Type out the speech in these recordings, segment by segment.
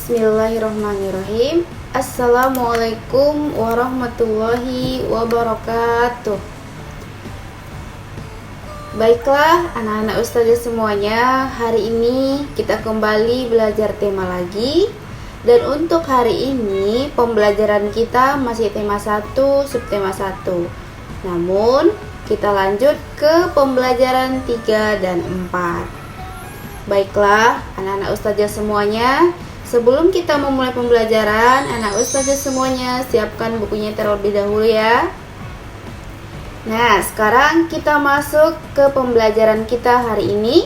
Bismillahirrahmanirrahim. Assalamualaikum warahmatullahi wabarakatuh. Baiklah anak-anak ustazah semuanya, hari ini kita kembali belajar tema lagi. Dan untuk hari ini pembelajaran kita masih tema 1, subtema 1. Namun kita lanjut ke pembelajaran 3 dan 4. Baiklah anak-anak ustazah semuanya, sebelum kita memulai pembelajaran, anak ustazah semuanya siapkan bukunya terlebih dahulu ya. Nah, sekarang kita masuk ke pembelajaran kita hari ini.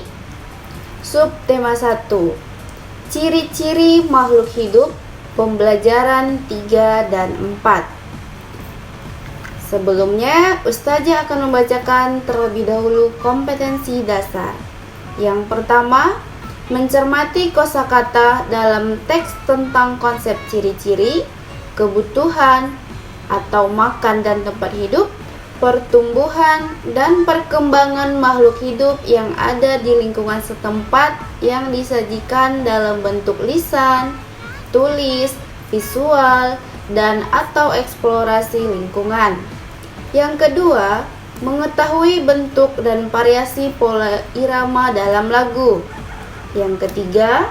Subtema 1, ciri-ciri makhluk hidup, pembelajaran 3 dan 4. Sebelumnya, ustazah akan membacakan terlebih dahulu kompetensi dasar. Yang pertama, mencermati kosakata dalam teks tentang konsep ciri-ciri, kebutuhan atau makan dan tempat hidup, pertumbuhan dan perkembangan makhluk hidup yang ada di lingkungan setempat yang disajikan dalam bentuk lisan, tulis, visual, dan atau eksplorasi lingkungan. Yang kedua, mengetahui bentuk dan variasi pola irama dalam lagu. Yang ketiga,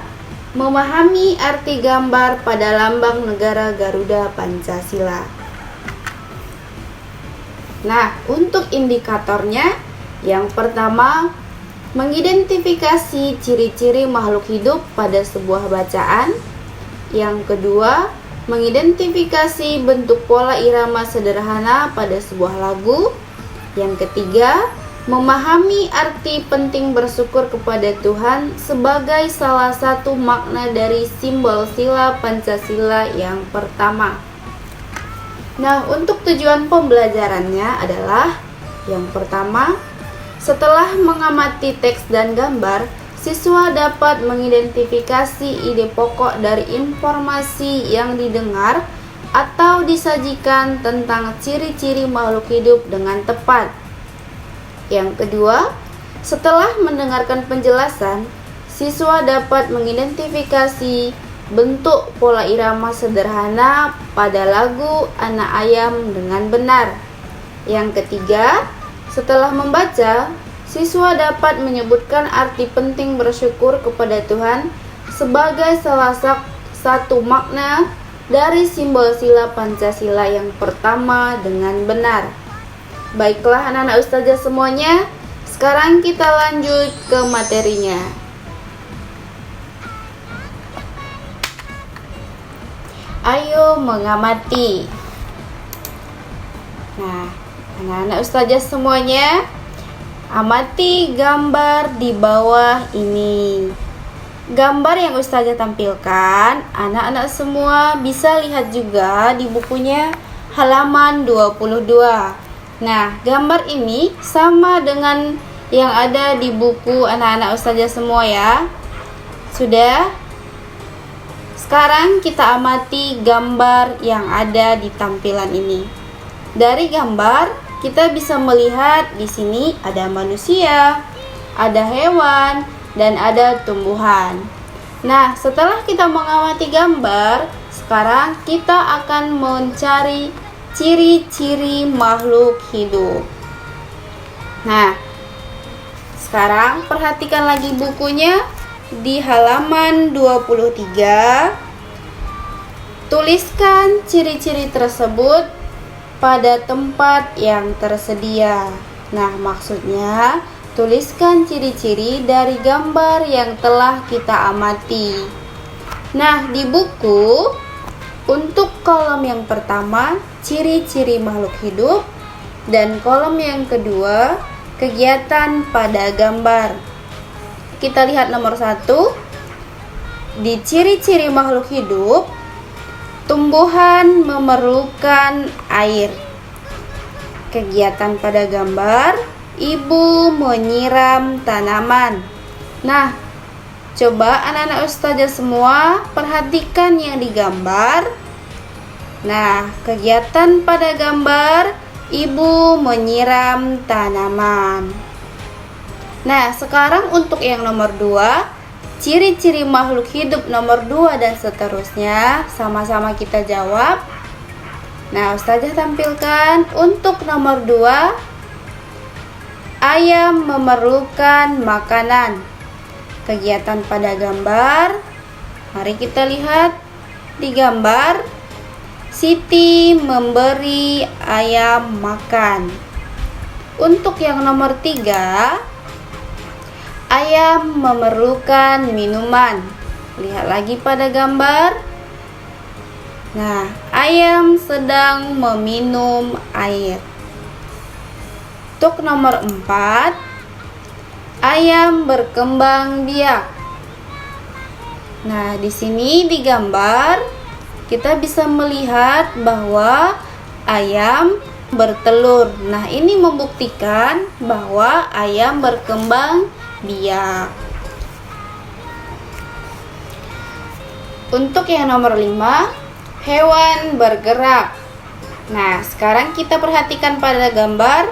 memahami arti gambar pada lambang negara Garuda Pancasila. Nah, untuk indikatornya, yang pertama, mengidentifikasi ciri-ciri makhluk hidup pada sebuah bacaan. Yang kedua, mengidentifikasi bentuk pola irama sederhana pada sebuah lagu. Yang ketiga, memahami arti penting bersyukur kepada Tuhan sebagai salah satu makna dari simbol sila Pancasila yang pertama. Nah, untuk tujuan pembelajarannya adalah yang pertama, setelah mengamati teks dan gambar, siswa dapat mengidentifikasi ide pokok dari informasi yang didengar atau disajikan tentang ciri-ciri makhluk hidup dengan tepat. Yang kedua, setelah mendengarkan penjelasan, siswa dapat mengidentifikasi bentuk pola irama sederhana pada lagu Anak Ayam dengan benar. Yang ketiga, setelah membaca, siswa dapat menyebutkan arti penting bersyukur kepada Tuhan sebagai salah satu makna dari simbol sila Pancasila yang pertama dengan benar. Baiklah anak-anak ustazah semuanya, sekarang kita lanjut ke materinya. Ayo mengamati. Nah, anak-anak ustazah semuanya, amati gambar di bawah ini. Gambar yang ustazah tampilkan, anak-anak semua bisa lihat juga di bukunya halaman 22. Nah, gambar ini sama dengan yang ada di buku anak-anak ustazah semua ya. Sudah? Sekarang kita amati gambar yang ada di tampilan ini. Dari gambar, kita bisa melihat di sini ada manusia, ada hewan, dan ada tumbuhan. Nah, setelah kita mengamati gambar, sekarang kita akan mencari ciri-ciri makhluk hidup. Nah, sekarang perhatikan lagi bukunya di halaman 23. Tuliskan ciri-ciri tersebut pada tempat yang tersedia. Nah, maksudnya tuliskan ciri-ciri dari gambar yang telah kita amati. Nah, di buku untuk kolom yang pertama, ciri-ciri makhluk hidup, dan kolom yang kedua, kegiatan pada gambar. Kita lihat nomor 1. Di ciri-ciri makhluk hidup, tumbuhan memerlukan air. Kegiatan pada gambar, ibu menyiram tanaman. Nah, coba anak-anak ustazah semua perhatikan yang digambar. Nah, kegiatan pada gambar, ibu menyiram tanaman. Nah, sekarang untuk yang nomor 2, ciri-ciri makhluk hidup nomor 2 dan seterusnya. Sama-sama kita jawab. Nah, Ustazah tampilkan untuk nomor 2, ayam memerlukan makanan. Kegiatan pada gambar, mari kita lihat di gambar. Siti memberi ayam makan. Untuk yang nomor 3, ayam memerlukan minuman. Lihat lagi pada gambar. Nah, ayam sedang meminum air. Untuk nomor 4, ayam berkembang biak. Nah, di sini di gambar kita bisa melihat bahwa ayam bertelur. Nah, ini membuktikan bahwa ayam berkembang biak. Untuk yang nomor 5, hewan bergerak. Nah, sekarang kita perhatikan pada gambar.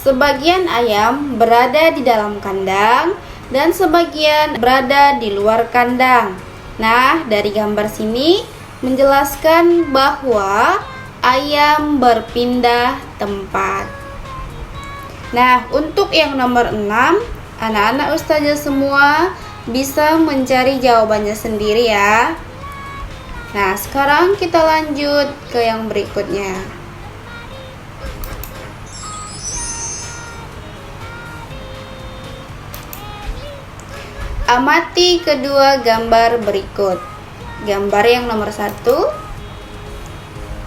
Sebagian ayam berada di dalam kandang dan sebagian berada di luar kandang. Nah, dari gambar sini menjelaskan bahwa ayam berpindah tempat. Nah, untuk yang nomor 6, anak-anak Ustazah semua bisa mencari jawabannya sendiri ya. Nah, sekarang kita lanjut ke yang berikutnya. Amati kedua gambar berikut. Gambar yang nomor 1,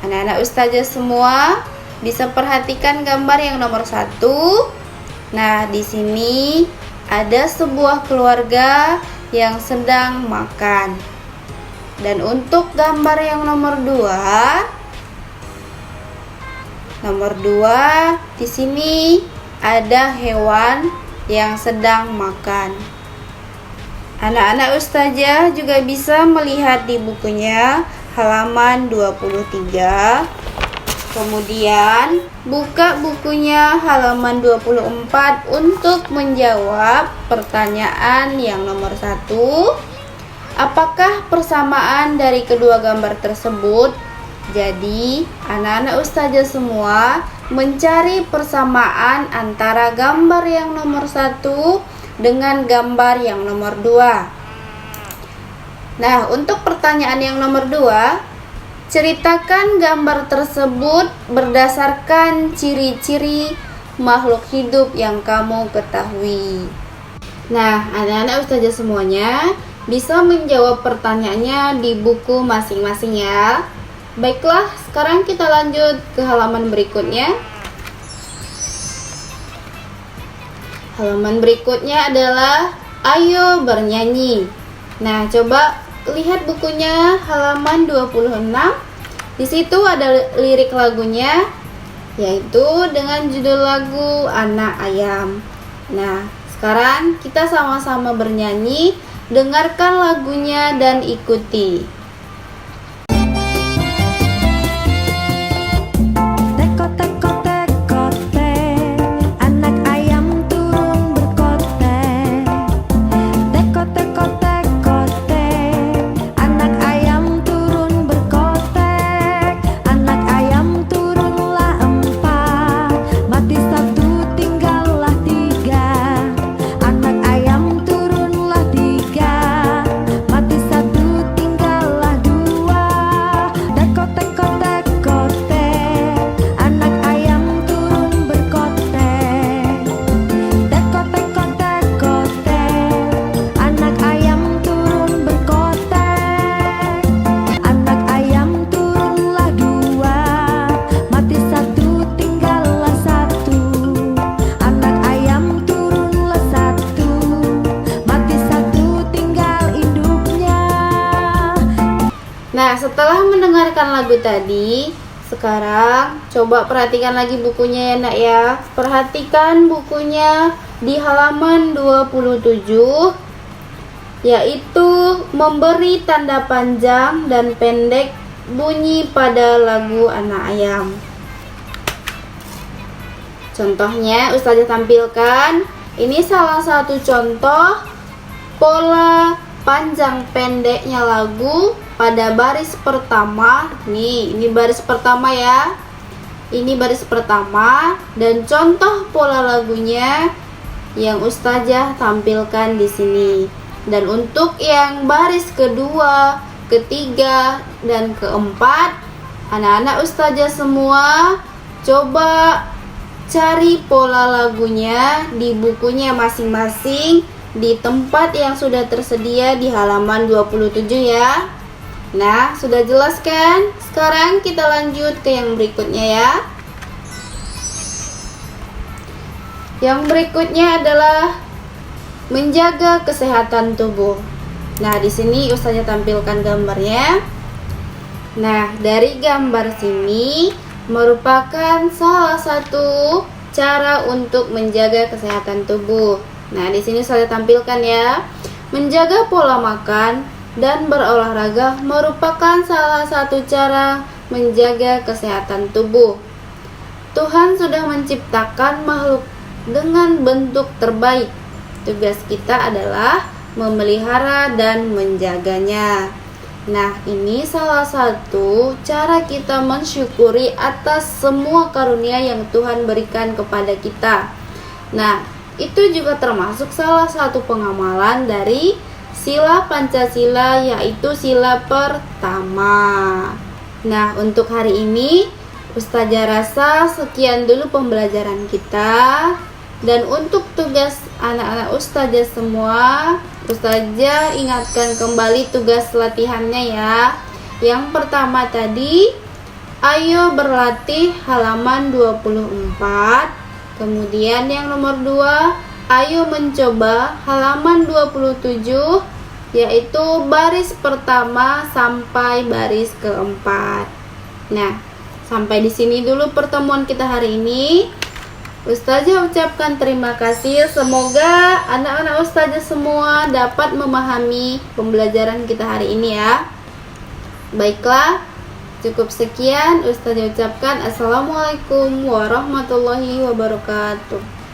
anak-anak Ustazah semua bisa perhatikan gambar yang nomor 1. Nah, di sini ada sebuah keluarga yang sedang makan. Dan untuk gambar yang nomor 2, di sini ada hewan yang sedang makan. Anak-anak Ustazah juga bisa melihat di bukunya halaman 23. Kemudian buka bukunya halaman 24 untuk menjawab pertanyaan yang nomor 1. Apakah persamaan dari kedua gambar tersebut? Jadi, anak-anak Ustazah semua mencari persamaan antara gambar yang nomor 1 dengan gambar yang nomor 2. Nah, untuk pertanyaan yang nomor 2, ceritakan gambar tersebut berdasarkan ciri-ciri makhluk hidup yang kamu ketahui. Nah, anak-anak Ustazah semuanya bisa menjawab pertanyaannya di buku masing-masing ya. Baiklah, sekarang kita lanjut ke halaman berikutnya. Halaman berikutnya adalah ayo bernyanyi. Nah, coba lihat bukunya halaman 26. Di situ ada lirik lagunya, yaitu dengan judul lagu Anak Ayam. Nah, sekarang kita sama-sama bernyanyi. Dengarkan lagunya dan ikuti. Nah, setelah mendengarkan lagu tadi, sekarang coba perhatikan lagi bukunya ya nak ya. Perhatikan bukunya di halaman 27, yaitu memberi tanda panjang dan pendek bunyi pada lagu Anak Ayam. Contohnya Ustazah tampilkan. Ini salah satu contoh pola panjang pendeknya lagu pada baris pertama. Nih, ini baris pertama ya. Ini baris pertama dan contoh pola lagunya yang Ustazah tampilkan di sini. Dan untuk yang baris kedua, ketiga, dan keempat, anak-anak Ustazah semua coba cari pola lagunya di bukunya masing-masing di tempat yang sudah tersedia di halaman 27 ya. Nah, sudah jelas kan? Sekarang kita lanjut ke yang berikutnya ya. Yang berikutnya adalah menjaga kesehatan tubuh. Nah, di sini Ustazah tampilkan gambarnya. Nah, dari gambar sini merupakan salah satu cara untuk menjaga kesehatan tubuh. Nah, di sini saya tampilkan ya. Menjaga pola makan dan berolahraga merupakan salah satu cara menjaga kesehatan tubuh. Tuhan sudah menciptakan makhluk dengan bentuk terbaik. Tugas kita adalah memelihara dan menjaganya. Nah, ini salah satu cara kita mensyukuri atas semua karunia yang Tuhan berikan kepada kita. Nah, itu juga termasuk salah satu pengamalan dari sila Pancasila, yaitu sila pertama. Nah, untuk hari ini Ustazah rasa sekian dulu pembelajaran kita. Dan untuk tugas anak-anak Ustazah semua, Ustazah ingatkan kembali tugas latihannya ya. Yang pertama tadi, ayo berlatih halaman 24. Kemudian yang nomor 2, ayo mencoba halaman 27, yaitu baris pertama sampai baris keempat. Nah, sampai di sini dulu pertemuan kita hari ini. Ustazah ucapkan terima kasih. Semoga anak-anak Ustazah semua dapat memahami pembelajaran kita hari ini ya. Baiklah, cukup sekian Ustazah ucapkan. Assalamualaikum warahmatullahi wabarakatuh.